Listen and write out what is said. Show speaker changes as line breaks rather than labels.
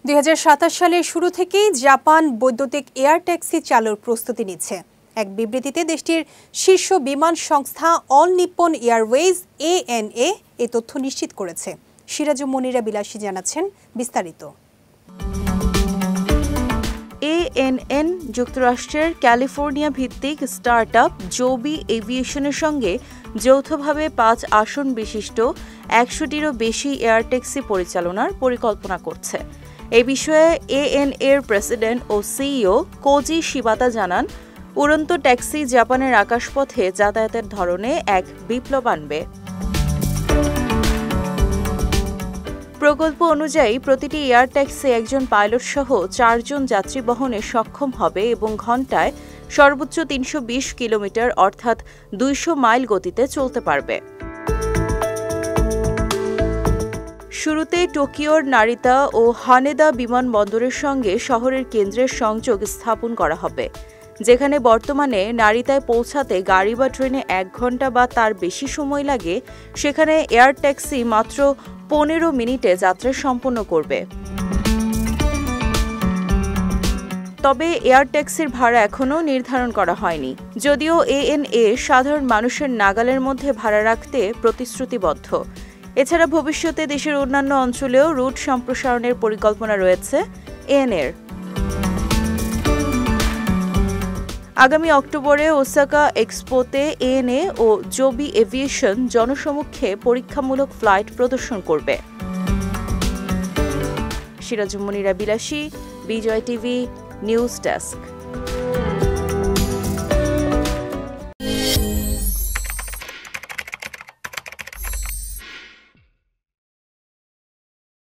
2027 সালের শুরু থেকেই জাপান বৈদ্যুতিক এয়ার ট্যাক্সি চালুর প্রস্তুতি নিচ্ছে। এক বিবৃতিতে দেশটির শীর্ষ বিমান সংস্থা অল নিপ্পন এয়ারওয়েজ ANA এই তথ্য নিশ্চিত করেছে। সিরাজুম মনিরা বিলাসী জানাচ্ছেন বিস্তারিত।
ANN যুক্তরাষ্ট্রের ক্যালিফোর্নিয়া ভিত্তিক স্টার্টআপ জোবি এভিয়েশনের সঙ্গে যৌথভাবে 5 আসন বিশিষ্ট 100টিরও বেশি এয়ার ট্যাক্সি পরিচালনার পরিকল্পনা করছে। এ বিষয়ে ANA-এর প্রেসিডেন্ট ও CEO কোজি শিবাতা জানান, উড়ন্ত ট্যাক্সি জাপানের আকাশপথে যাতায়াতের ধরনে এক বিপ্লব আনবে। প্রকল্প অনুযায়ী প্রতিটি এয়ার ট্যাক্সি একজন পাইলট সহ 4 জন যাত্রী বহনে সক্ষম হবে এবং ঘণ্টায় সর্বোচ্চ 320 কিলোমিটার অর্থাৎ 200 মাইল গতিতে চলতে পারবে। শুরুতে টোকিওর নারিতা ও হানেদা বিমানবন্দরের সঙ্গে শহরের কেন্দ্রের সংযোগ স্থাপন করা হবে, যেখানে বর্তমানে নারিতায় পৌঁছাতে গাড়ি বা ট্রেনে 1 ঘণ্টা বা তার বেশি সময় লাগে, সেখানে এয়ার ট্যাক্সি মাত্র 15 মিনিটে যাত্রা সম্পন্ন করবে। তবে এয়ার ট্যাক্সির ভাড়া এখনও নির্ধারণ করা হয়নি, যদিও ANA সাধারণ মানুষের নাগালের মধ্যে ভাড়া রাখতে প্রতিশ্রুতিবদ্ধ। এছাড়া ভবিষ্যতে দেশের অন্যান্য অঞ্চলেও রুট সম্প্রসারণের পরিকল্পনা রয়েছে ANA-র। আগামী অক্টোবরে ওসাকা এক্সপোতে ANA ও জোবি এভিয়েশন জনসমক্ষে পরীক্ষামূলক ফ্লাইট প্রদর্শন করবে। সিরাজুম মনিরা বিলাসী, বিজয় টিভি নিউজ ডেস্ক।